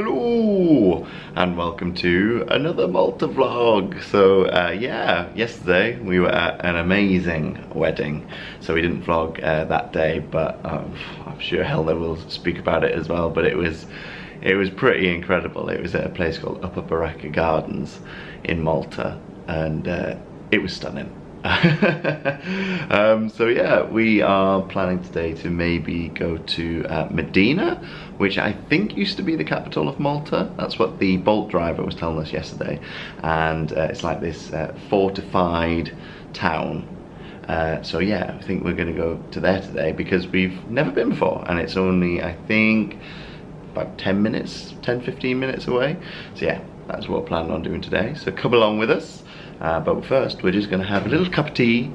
Hello and welcome to another Malta vlog. So yeah, yesterday we were at an amazing wedding, so we didn't vlog that day, but I'm sure Helena will speak about it as well. But it was pretty incredible. It was at a place called Upper Baraka Gardens in Malta, and it was stunning. So yeah, we are planning today to maybe go to Mdina, which I think used to be the capital of Malta. That's what the Bolt driver was telling us yesterday, and it's like this fortified town. So yeah, I think we're going to go to there today because we've never been before, and it's only, I think, about 10 15 minutes away. So yeah, that's what we're planning on doing today, so come along with us. But first, we're just going to have a little cup of tea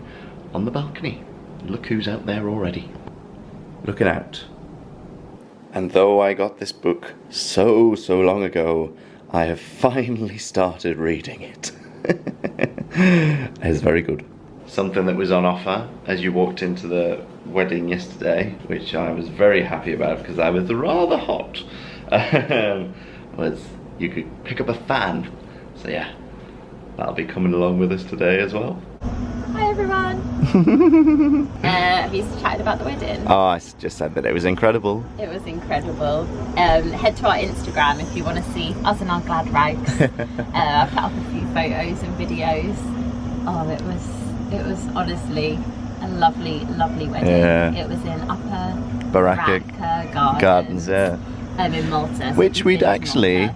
on the balcony. Look who's out there already. Looking out. And though I got this book so long ago, I have finally started reading it. It's very good. Something that was on offer as you walked into the wedding yesterday, which I was very happy about because I was rather hot, was you could pick up a fan. So yeah, that'll be coming along with us today as well. Hi everyone! Have you chatted about the wedding? Oh, I just said that it was incredible. It was incredible. Head to our Instagram if you want to see us in our glad rags. I put up a few photos and videos. Oh, it was honestly a lovely wedding. Yeah. It was in Upper Baraka Gardens, yeah. In Malta. Which we'd actually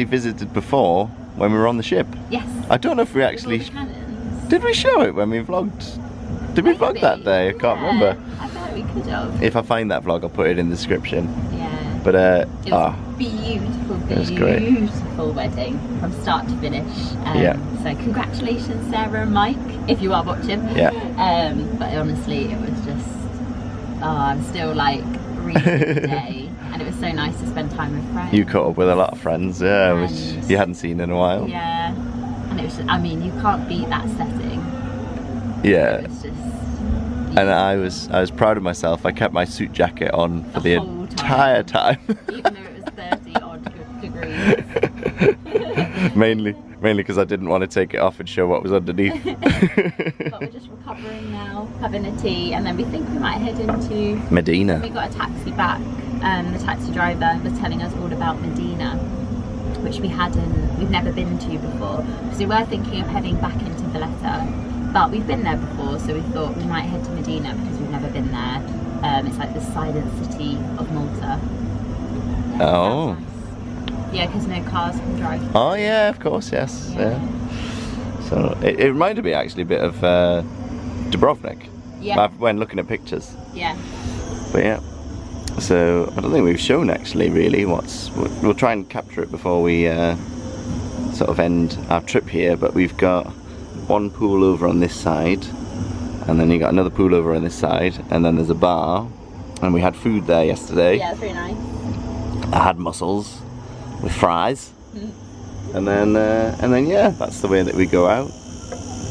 visited before when we were on the ship. Yes. I don't know if we actually... Did we show it when we vlogged? Did we vlog that day? I can't remember. I bet we could have. If I find that vlog, I'll put it in the description. Yeah. But it was beautiful, beautiful wedding from start to finish. Yeah. So congratulations, Sarah and Mike, if you are watching. Yeah. But honestly, it was just, I'm still like reading the day. And it was so nice to spend time with friends. You caught up with a lot of friends, yeah, which you hadn't seen in a while. Yeah, and it was just, I mean, you can't beat that setting. Yeah. It was just, and I was proud of myself. I kept my suit jacket on for the entire time. Even though it was 30 odd degrees. mainly because I didn't want to take it off and show what was underneath. But we're just recovering now, having a tea, and then we think we might head into Mdina. We got a taxi back. The taxi driver was telling us all about Mdina, which we've never been to before. Because we were thinking of heading back into Valletta, but we've been there before, so we thought we might head to Mdina because we've never been there. It's like the silent city of Malta. Oh. Nice. Yeah, because no cars can drive. Oh yeah, of course, yes. Yeah. So it reminded me actually a bit of Dubrovnik. Yeah. When looking at pictures. Yeah. But yeah. So I don't think we've shown actually really we'll try and capture it before we sort of end our trip here, but we've got one pool over on this side, and then you got another pool over on this side, and then there's a bar, and we had food there yesterday. Yeah, it's very nice. I had mussels with fries. And then yeah, that's the way that we go out,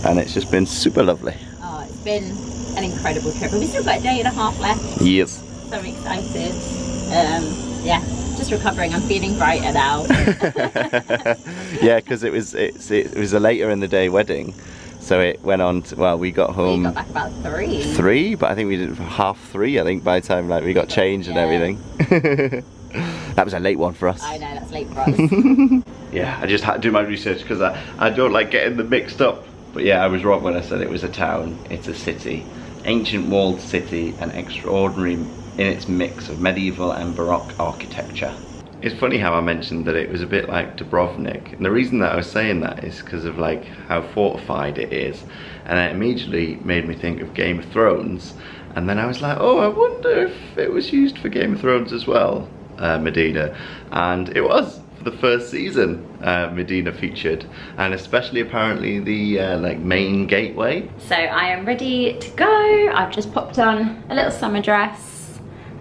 and it's just been super lovely. Oh, it's been an incredible trip, but we've still got a day and a half left. Yes. So I'm excited. Yeah, just recovering. I'm feeling brighter now. Yeah, because it was a later in the day wedding, so it went on to, well, we got home. We got back about 3. 3, but I think we did it for 3:30. I think by the time we got changed and everything. That was a late one for us. I know, that's late for us. Yeah, I just had to do my research because I don't like getting them mixed up. But yeah, I was wrong when I said it was a town. It's a city. Ancient walled city and extraordinary in its mix of medieval and Baroque architecture. It's funny how I mentioned that it was a bit like Dubrovnik, and the reason that I was saying that is because of like how fortified it is, and it immediately made me think of Game of Thrones, and then I was like, oh, I wonder if it was used for Game of Thrones as well, Mdina, and it was. For the first season, Mdina featured, and especially apparently the like main gateway. So I am ready to go. I've just popped on a little summer dress.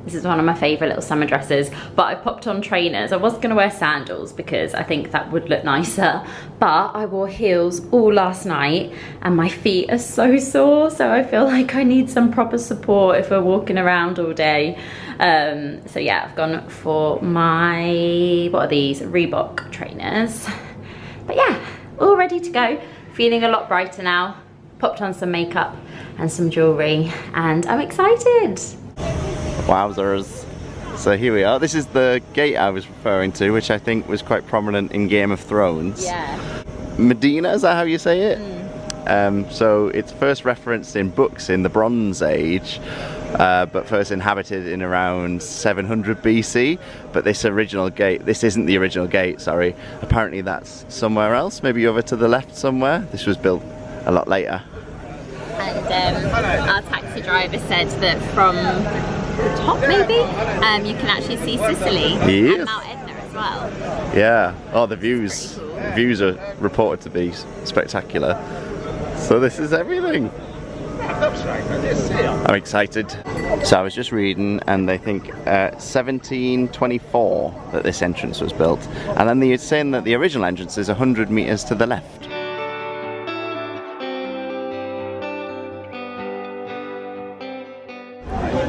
This is one of my favourite little summer dresses, but I popped on trainers. I was going to wear sandals because I think that would look nicer, but I wore heels all last night and my feet are so sore, so I feel like I need some proper support if we're walking around all day. So yeah, I've gone for my, what are these, Reebok trainers. But yeah, all ready to go. Feeling a lot brighter now. Popped on some makeup and some jewellery and I'm excited. Wowzers. So here we are. This is the gate I was referring to, which I think was quite prominent in Game of Thrones. Yeah. Mdina, is that how you say it? So it's first referenced in books in the Bronze Age, but first inhabited in around 700 BC. But this original gate, this isn't the original gate, sorry. Apparently that's somewhere else, maybe over to the left somewhere. This was built a lot later. And our taxi driver said that from the top maybe, you can actually see Sicily and Mount Etna as well. Yeah, oh the views. Cool. The views are reported to be spectacular. So this is everything. I'm excited. So I was just reading and they think 1724 that this entrance was built. And then they're saying that the original entrance is 100 metres to the left.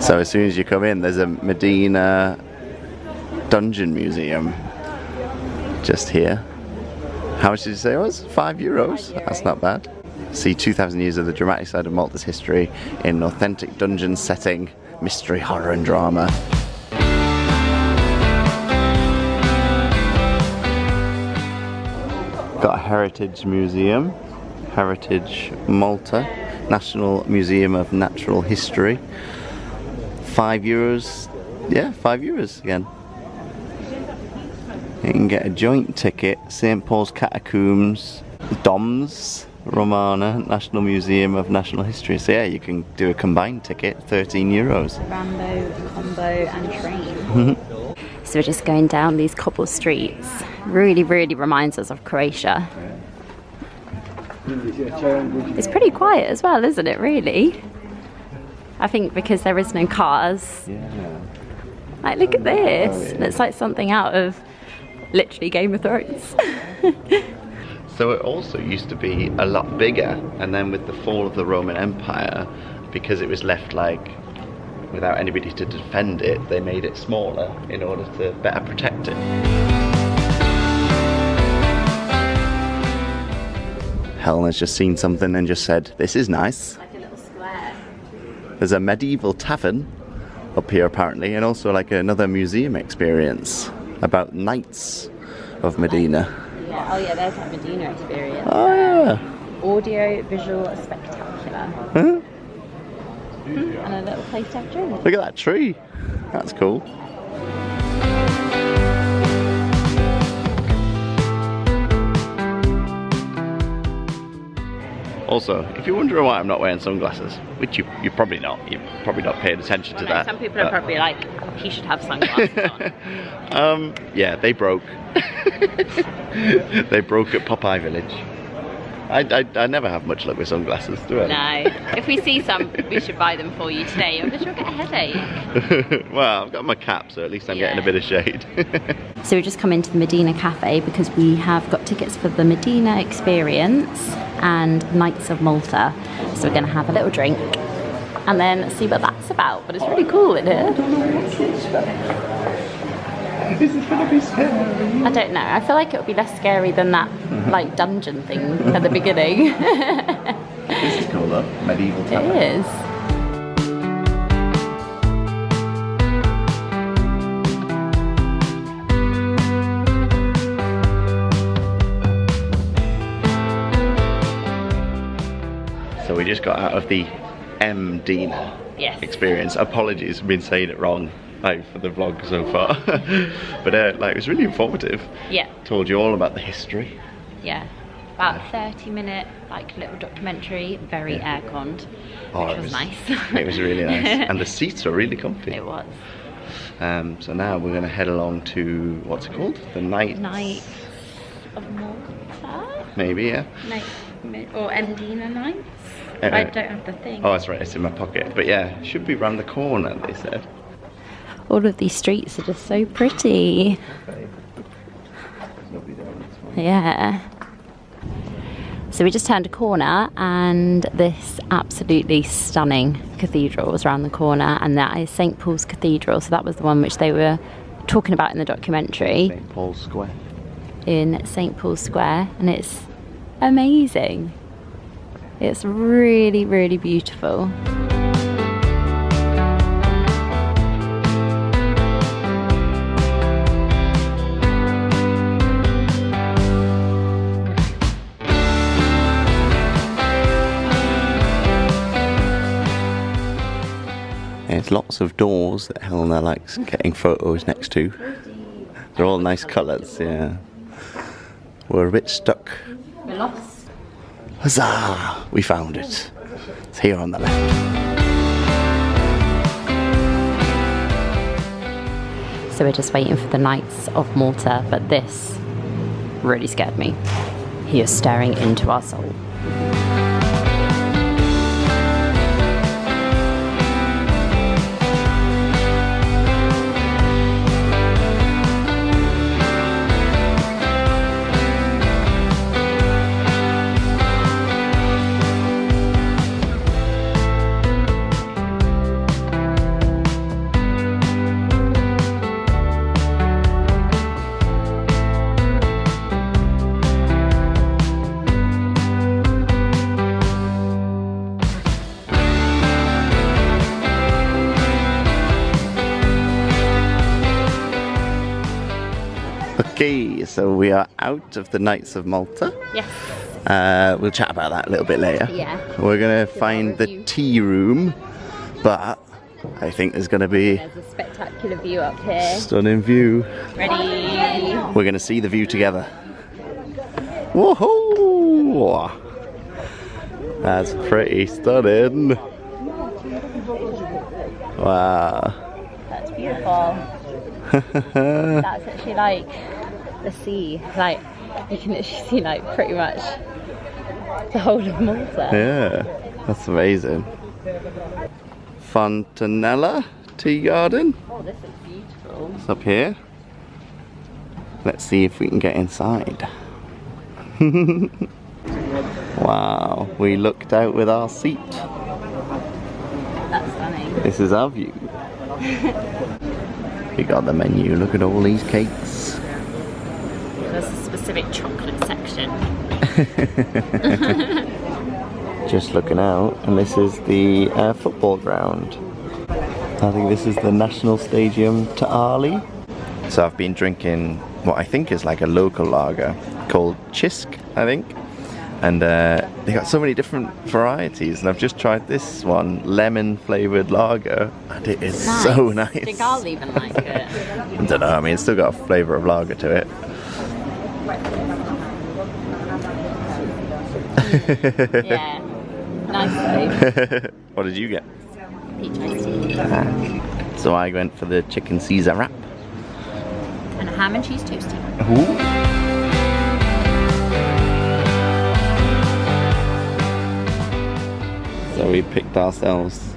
So as soon as you come in, there's a Mdina dungeon museum just here. How much did you say it was? €5? That's not bad. See 2,000 years of the dramatic side of Malta's history in an authentic dungeon setting, mystery, horror and drama. Got a heritage museum, Heritage Malta, National Museum of Natural History. €5, yeah, €5 again. You can get a joint ticket, St. Paul's Catacombs, Doms, Romana, National Museum of National History. So yeah, you can do a combined ticket, €13. Rambo, combo and train. So we're just going down these cobble streets. Really, really reminds us of Croatia. It's pretty quiet as well, isn't it, really? I think because there is no cars. Yeah. Like, look at this. It's like something out of literally Game of Thrones. So it also used to be a lot bigger, and then with the fall of the Roman Empire, because it was left like without anybody to defend it, they made it smaller in order to better protect it. Helena's just seen something and just said, this is nice. Like a little square. There's a medieval tavern up here apparently, and also like another museum experience about knights of Mdina. Yeah. Oh yeah, there's that Mdina experience. Oh yeah. Audio visual spectacular. Huh? And a little place to have drinks. Look at that tree. That's cool. Also, if you're wondering why I'm not wearing sunglasses, which you're probably not paying attention to that. Some people are probably like, he should have sunglasses on. Yeah, they broke. They broke at Popeye Village. I never have much luck with sunglasses, do I? No. If we see some, we should buy them for you today, or you'll get a headache. Well, I've got my cap, so at least I'm getting a bit of shade. So we've just come into the Mdina cafe because we have got tickets for the Mdina experience and Nights of Malta. So we're going to have a little drink and then see what that's about. But it's really cool in here. Is it going to be scary? I don't know. I feel like it would be less scary than that like dungeon thing at the beginning. This is cool though. Medieval tavern. It is. So we just got out of the Mdina experience. Apologies, I've been saying it wrong. Like for the vlog so far. But like it was really informative. Yeah. Told you all about the history. Yeah. About 30-minute like little documentary, very air-conned, which was nice. It was really nice. And the seats were really comfy. It was. So now we're gonna head along to, what's it called? The Nights of Malta? Maybe, yeah. Or Mdina Nights. I don't have the thing. Oh, that's right, it's in my pocket. But yeah, it should be round the corner, they said. All of these streets are just so pretty. Yeah. So we just turned a corner and this absolutely stunning cathedral was around the corner, and that is St. Paul's Cathedral. So that was the one which they were talking about in the documentary. St. Paul's Square. In St. Paul's Square, and it's amazing. It's really, really beautiful. There's lots of doors that Helena likes getting photos next to. They're all nice colours, yeah. We're a bit stuck. We're lost. Huzzah! We found it. It's here on the left. So we're just waiting for the Knights of Malta, but this really scared me. He is staring into our soul. Okay, so we are out of the Knights of Malta. Yes. We'll chat about that a little bit later. Yeah. We're going to find the tea room, but I think there's going to be There's a spectacular view up here. stunning view. Ready? We're going to see the view together. Woohoo! That's pretty stunning. Wow. That's beautiful. That's actually like the sea. Like, you can literally see like pretty much the whole of Malta. Yeah, that's amazing. Fontanella Tea Garden. Oh, this is beautiful. It's up here. Let's see if we can get inside. Wow, we looked out with our seat. That's stunning. This is our view. We got the menu, look at all these cakes. There's a specific chocolate section. Just looking out, and this is the football ground. I think this is the National Stadium to Ali. So I've been drinking what I think is like a local lager called xxxx, I think. And they got so many different varieties, and I've just tried this one, lemon flavoured lager, and it is so nice. I think I'll even like it. I don't know, I mean, it's still got a flavour of lager to it. Yeah, nice though. What did you get? Peach iced tea. So I went for the chicken Caesar wrap. And a ham and cheese toasty. Ooh. So we picked ourselves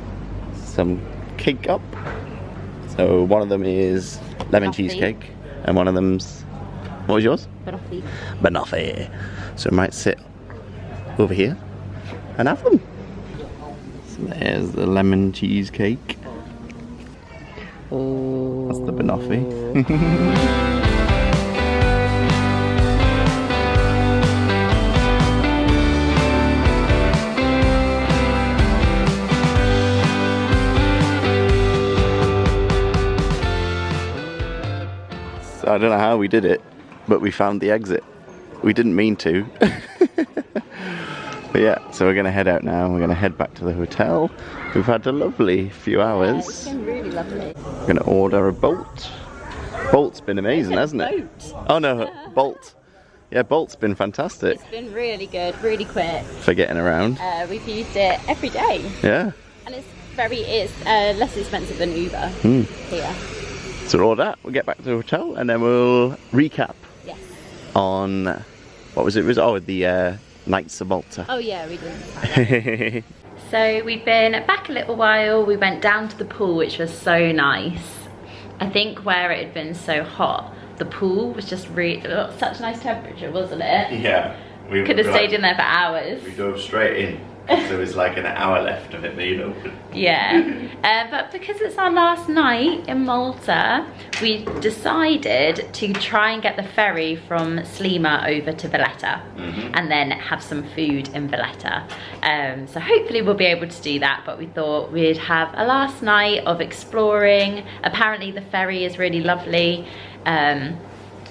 some cake up. So one of them is lemon Banoffee. cheesecake, and one of them's, what was yours? Banoffee. Banoffee. So we might sit over here and have them. So there's the lemon cheesecake. Oh. That's the banoffee. I don't know how we did it, but we found the exit. We didn't mean to. But yeah, so we're going to head out now. We're going to head back to the hotel. We've had a lovely few hours. It's been really lovely. We're going to order a Bolt. Bolt's been amazing, hasn't it? Boat. Oh no, Bolt. Yeah, Bolt's been fantastic It's been really good, really quick. for getting around. We've used it every day. Yeah. And it's less expensive than Uber here. So all that, we'll get back to the hotel and then we'll recap Yes. on, what was it? The Knights of Malta. Oh yeah, we did. So we've been back a little while. We went down to the pool, which was so nice. I think where it had been so hot, the pool was just really, such a nice temperature, wasn't it? Yeah. We could have stayed in there for hours. We dove straight in. There was like an hour left of it being open. Yeah, but because it's our last night in Malta, we decided to try and get the ferry from Slima over to Valletta, and then have some food in Valletta. So hopefully we'll be able to do that, but we thought we'd have a last night of exploring. Apparently the ferry is really lovely.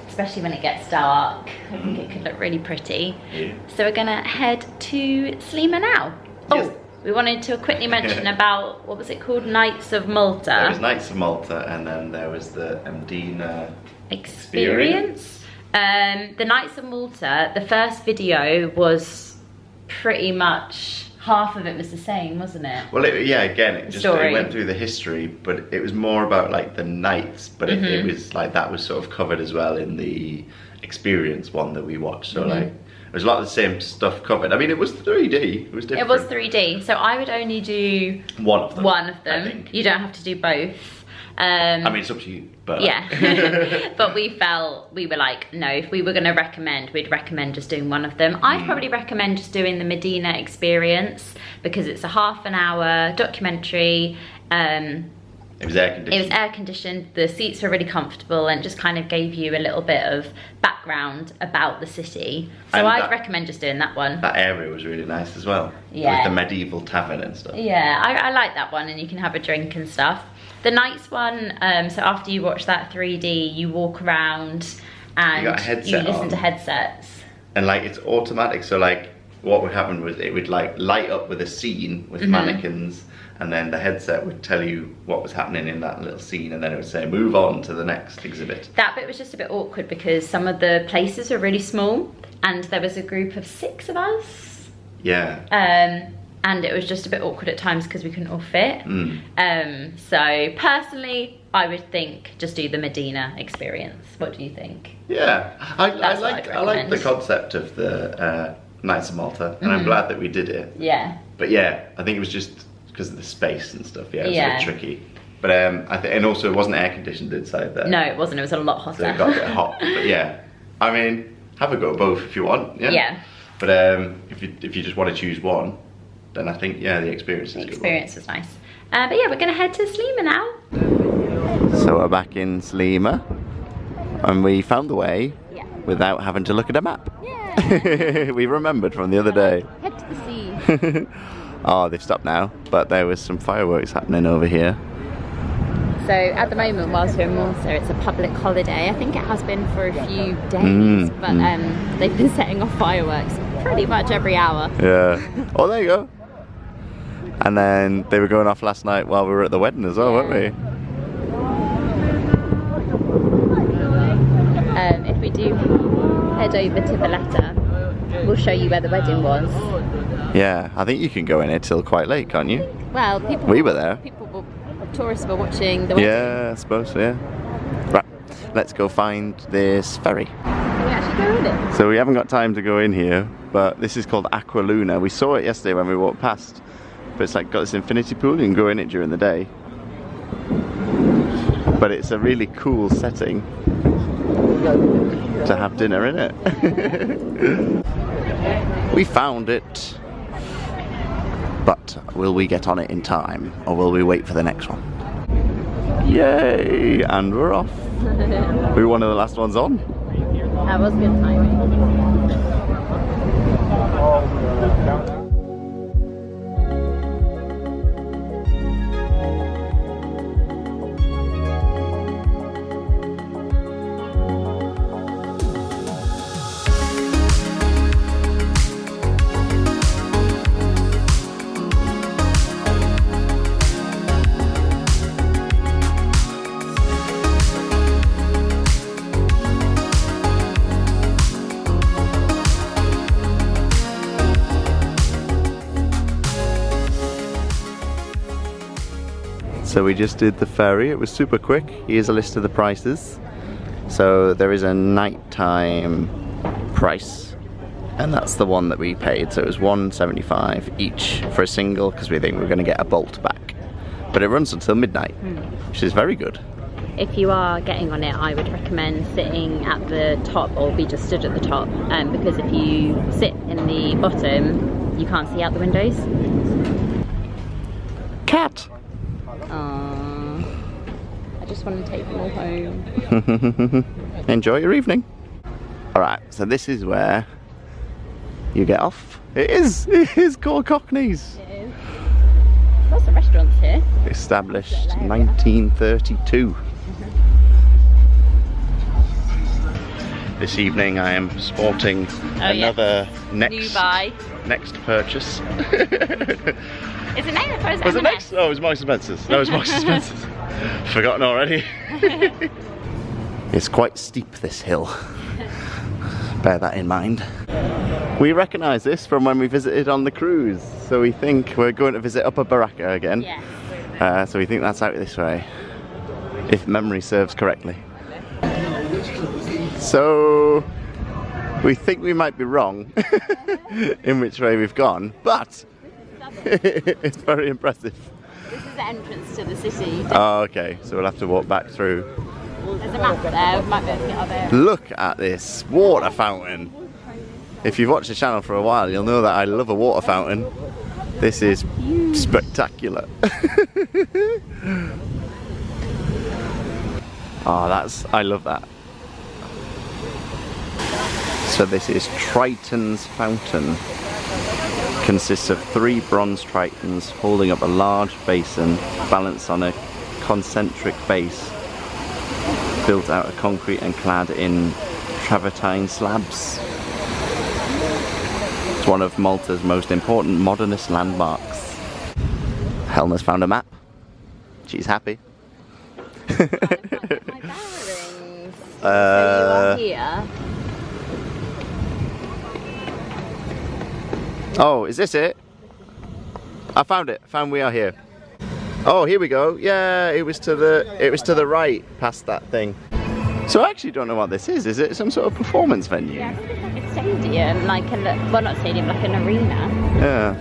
Especially when it gets dark. I think it could look really pretty. Yeah. So we're gonna head to Slima now. Yes. Oh, we wanted to quickly mention about, what was it called? Nights of Malta. There was Nights of Malta, and then there was the Mdina experience. The Nights of Malta, the first video was pretty much, half of it was the same, wasn't it? Well, yeah, again, it went through the history, but it was more about like the nights, but it was like, that was sort of covered as well in the experience one that we watched. So like, there's a lot of the same stuff covered. I mean, it was 3D, it was different. It was 3D, so I would only do one of them. I think. You don't have to do both. I mean, it's up to you, but... Yeah, but we were like, no, if we were going to recommend, we'd recommend just doing one of them. I'd probably recommend just doing the Mdina experience, because it's a half-an-hour documentary. It was air conditioned. It was air conditioned, the seats were really comfortable, and just kind of gave you a little bit of background about the city. So I'd recommend just doing that one. That area was really nice as well. Yeah. With the medieval tavern and stuff. Yeah, I like that one, and you can have a drink and stuff. The nights one, so after you watch that 3D, you walk around and you listen to headsets. And like, it's automatic, so like, what would happen was it would like light up with a scene with mannequins, and then the headset would tell you what was happening in that little scene, and then it would say move on to the next exhibit. That bit was just a bit awkward because some of the places are really small, and there was a group of 6 of us. Yeah. And it was just a bit awkward at times because we couldn't all fit. So personally, I would think just do the Mdina experience. What do you think? Yeah, I like the concept of the Nights of Malta, and I'm glad that we did it. Yeah. But yeah, I think it was just because of the space and stuff. Yeah, it was a bit tricky. But I think, and also it wasn't air conditioned inside there. No, it wasn't. It was a lot hotter. So it got a bit hot. But yeah, I mean, have a go at both if you want. Yeah. Yeah. But if you just want to choose one, then I think the experience is good. The experience was nice. But yeah, we're gonna head to Slima now. So we're back in Slima, and we found the way without having to look at a map. Yeah. We remembered from the other day. Head to the sea. Oh, they've stopped now, but there was some fireworks happening over here. So at the moment, whilst we're in Malta, it's a public holiday. I think it has been for a few days, but they've been setting off fireworks pretty much every hour. Yeah. Oh, there you go. And then they were going off last night while we were at the wedding as well, weren't we? If we do head over to Valletta, we'll show you where the wedding was. Yeah, I think you can go in it till quite late, can't you? Well, we were there. Tourists were watching the wedding. Yeah, I suppose so, yeah. Right, let's go find this ferry. Can we actually go in it? So we haven't got time to go in here, but this is called Aqua Luna. We saw it yesterday when we walked past. But it's like got this infinity pool, you can go in it during the day. But it's a really cool setting to have dinner in it. We found it. But will we get on it in time, or will we wait for the next one? Yay! And we're off. We were one of the last ones on. That was good timing. So we just did the ferry, it was super quick. Here's a list of the prices. So there is a nighttime price, and that's the one that we paid. So it was $1.75 each for a single, because we think we're going to get a bolt back. But it runs until midnight, which is very good. if you are getting on it, I would recommend sitting at the top or be just stood at the top, because if you sit in the bottom, you can't see out the windows. Cat! Aww. I just want to take them all home. Enjoy your evening. Alright, so this is where you get off. It is called Cockney's. It is. Lots of restaurants here. Established 1932. This evening I am sporting another next purchase. Is it next or is it Was it next? Oh, it was Marks and Spencer's. No, it was Marks and Spencer's. Forgotten already. It's quite steep, this hill. Bear that in mind. We recognise this from when we visited on the cruise, so we think we're going to visit Upper Baraka again. Yes. So we think that's out this way, if memory serves correctly. So we think we might be wrong in which way we've gone, but it's very impressive. This is the entrance to the city. Oh, okay, so we'll have to walk back through. There's a map there, we might be able to get up there. Look at this water fountain. If you've watched the channel for a while, you'll know that I love a water fountain. This is spectacular. Oh, I love that. So this is Triton's Fountain. Consists of 3 bronze tritons holding up a large basin balanced on a concentric base built out of concrete and clad in travertine slabs. It's one of Malta's most important modernist landmarks. Helena's found a map. She's happy. My bearings. So you are here. Oh, is this it? I found it. Found we are here. Oh, here we go. Yeah, it was to the right, past that thing. So I actually don't know what this is. Is it some sort of performance venue? Yeah, I think it's like a stadium, well, not stadium, like an arena. Yeah.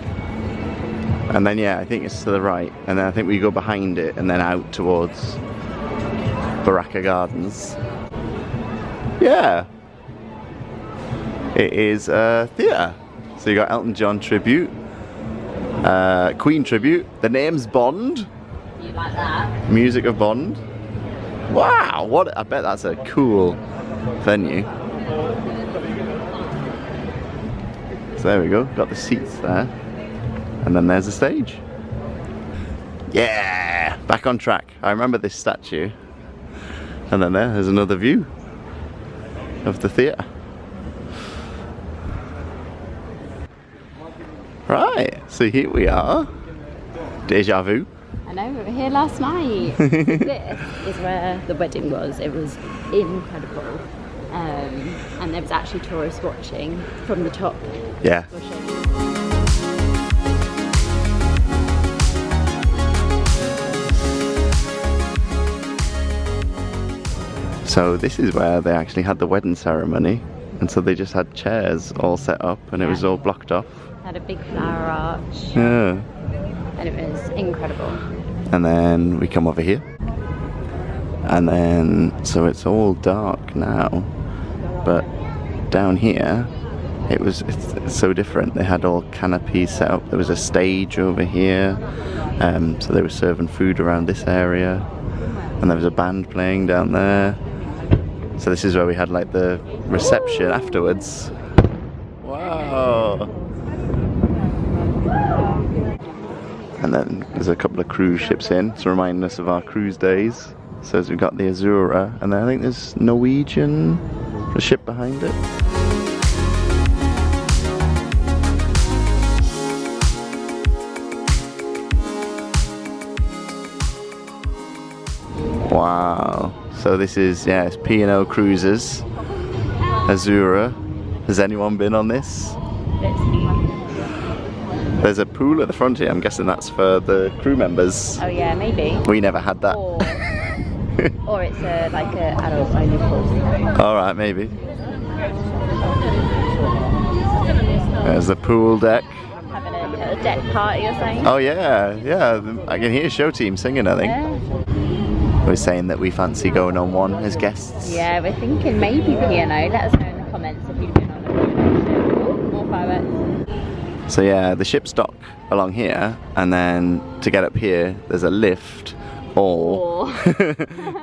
And then I think it's to the right, and then I think we go behind it and then out towards Baraka Gardens. Yeah. It is a theatre. So you got Elton John tribute, Queen tribute, the name's Bond. You like that? Music of Bond. Wow, I bet that's a cool venue. So there we go, got the seats there. And then there's the stage. Yeah, back on track. I remember this statue. And then there's another view of the theatre. Right, so here we are. Deja vu. I know, we were here last night. This is where the wedding was. It was incredible. And there was actually tourists watching from the top. Yeah. So this is where they actually had the wedding ceremony, and so they just had chairs all set up and it was all blocked off. Had a big flower arch. Yeah. And it was incredible. And then we come over here. And then, so it's all dark now. But down here, it's so different. They had all canopies set up. There was a stage over here. So they were serving food around this area. And there was a band playing down there. So this is where we had like the reception afterwards. Wow. And then there's a couple of cruise ships in to remind us of our cruise days. So we've got the Azura, and then I think there's Norwegian, the ship behind it. Wow. So this is, it's P&O Cruises, Azura. Has anyone been on this? There's a pool at the front here. I'm guessing that's for the crew members. Oh yeah, maybe. We never had that. Or it's like an adult only pool. Alright, maybe. There's the pool deck. Having a deck party or something. Oh yeah. I can hear show team singing, I think. Yeah. We're saying that we fancy going on one as guests. Yeah, we're thinking maybe piano. Let us know in the comments if you've been on a piano. Ooh, more fireworks. So yeah, the ship's dock along here, and then to get up here there's a lift or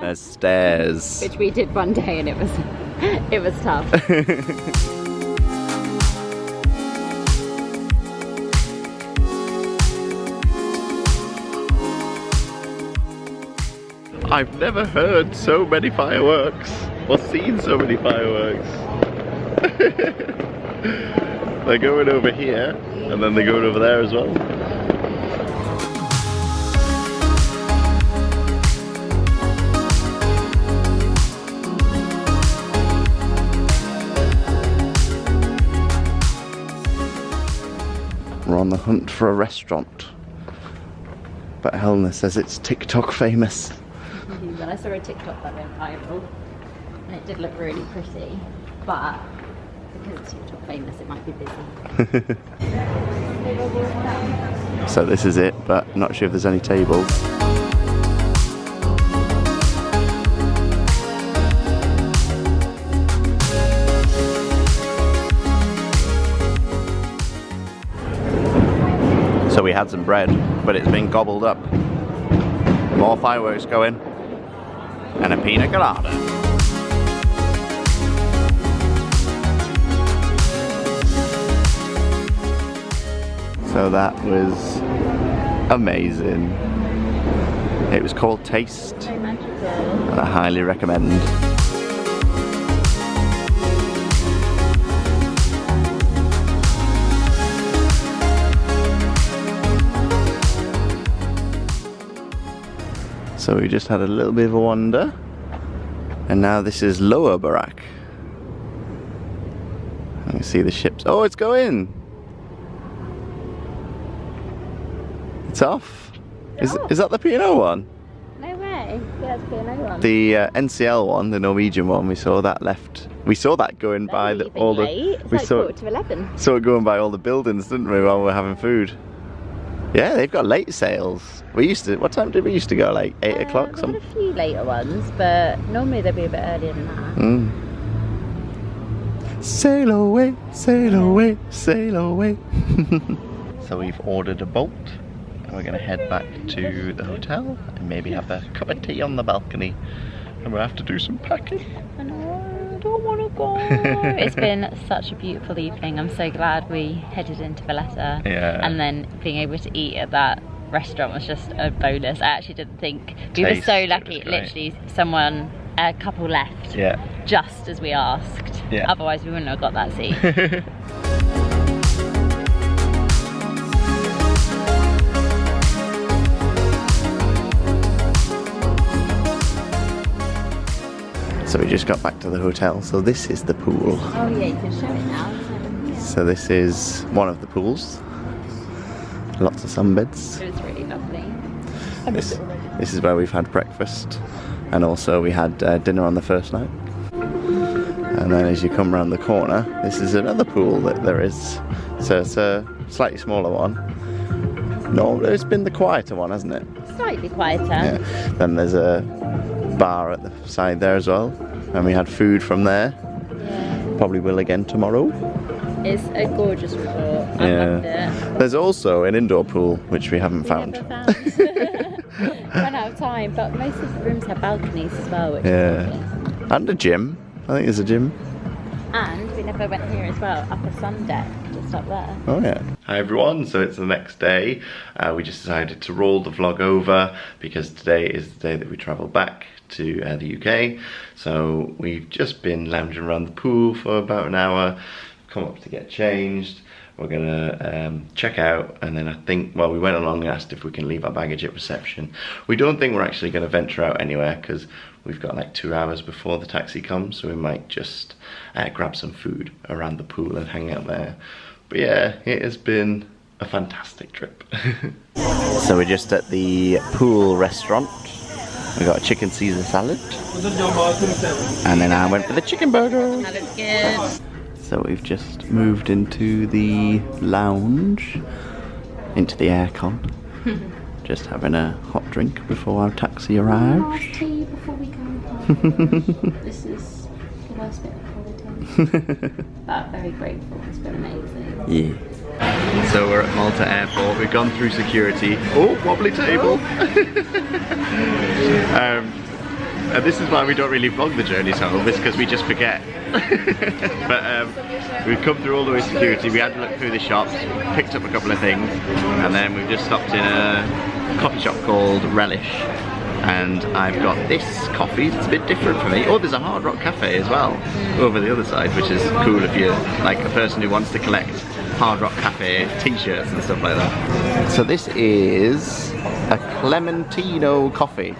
there's stairs. Which we did one day and it was tough. I've never heard so many fireworks or seen so many fireworks. They're going over here and then they're going over there as well. We're on the hunt for a restaurant, but Helena says it's TikTok famous. When I saw a TikTok that went viral, and it did look really pretty, but because it's TikTok famous, it might be busy. So this is it, but not sure if there's any tables. So we had some bread, but it's been gobbled up. More fireworks going, and a pina colada. So that was amazing. It was called Taste, So magical. and I highly recommend. So we just had a little bit of a wander, and now this is Lower Barak. You can see the ships. Oh, it's going! It's off. Is that the P&O one? No way. Yeah, it's P&O one. The NCL one, the Norwegian one, we saw that left. We saw that going by all the. It's We like saw 11:15. saw it going by all the buildings, didn't we, while we were having food? Yeah, they've got late sales. We used to. What time did we used to go? Like 8 o'clock. There were a few later ones, but normally they'll be a bit earlier than that. Sail away, sail away, sail away. So we've ordered a boat, and we're gonna head back to the hotel and maybe have a cup of tea on the balcony, and we'll have to do some packing. I know, I don't want to go. It's been such a beautiful evening. I'm so glad we headed into Valletta. Yeah. And then being able to eat at that restaurant was just a bonus. I actually didn't think. We were so lucky. Literally, a couple left. Yeah. Just as we asked. Yeah. Otherwise, we wouldn't have got that seat. So we just got back to the hotel. So this is the pool. Oh yeah, you can show it now. Yeah. So this is one of the pools. Lots of sunbeds. It was really lovely. This is where we've had breakfast, and also we had dinner on the first night. And then as you come around the corner, this is another pool that there is. So it's a slightly smaller one. No, it's been the quieter one, hasn't it? Slightly quieter. Yeah. Then there's a bar at the side there as well, and we had food from there. Yeah. Probably will again tomorrow. It's a gorgeous resort. I loved it. There's also an indoor pool which we haven't found. Run out of time, but most of the rooms have balconies as well, which is lovely. And a gym. I think there's a gym. And we never went here as well, up a sun deck, just up there. Oh yeah. Hi everyone, so it's the next day. We just decided to roll the vlog over because today is the day that we travel back to the UK. So we've just been lounging around the pool for about an hour, come up to get changed. We're gonna check out, and then I think, well, we went along and asked if we can leave our baggage at reception. We don't think we're actually gonna venture out anywhere because we've got like 2 hours before the taxi comes, so we might just grab some food around the pool and hang out there. But yeah, it has been a fantastic trip. So we're just at the pool restaurant. We got a chicken Caesar salad, and then I went for the chicken burger. That looks good. So we've just moved into the lounge, into the aircon. Just having a hot drink before our taxi arrives. Tea before we go home. This is the worst bit of holiday. But very grateful, it's been amazing. Yeah. So we're at Malta airport, we've gone through security. Oh, wobbly table! And this is why we don't really vlog the journeys home, it's because we just forget. But we've come through all the way security, we had to look through the shops, picked up a couple of things, and then we've just stopped in a coffee shop called Relish. And I've got this coffee, it's a bit different for me. Oh, there's a Hard Rock Cafe as well, over the other side, which is cool if you're like a person who wants to collect Hard Rock Cafe t-shirts and stuff like that. So this is a Clementino coffee.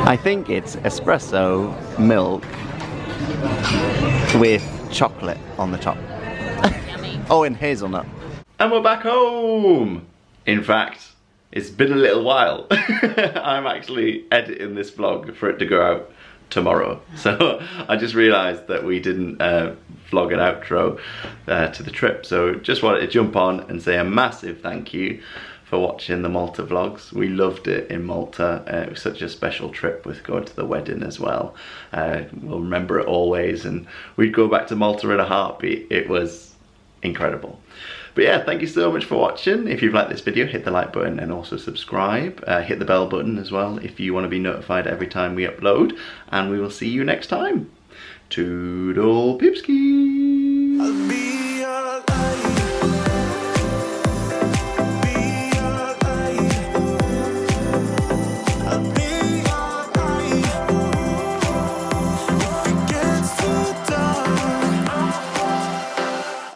I think it's espresso milk with chocolate on the top. Yummy. Oh, and hazelnut. And we're back home! In fact, it's been a little while. I'm actually editing this vlog for it to go out tomorrow. So I just realised that we didn't vlog an outro to the trip. So just wanted to jump on and say a massive thank you for watching the Malta vlogs. We loved it in Malta. It was such a special trip with going to the wedding as well. We'll remember it always, and we'd go back to Malta in a heartbeat. It was incredible. But yeah, thank you so much for watching. If you've liked this video, hit the like button and also subscribe. Hit the bell button as well if you want to be notified every time we upload. And we will see you next time. Toodle Pipski!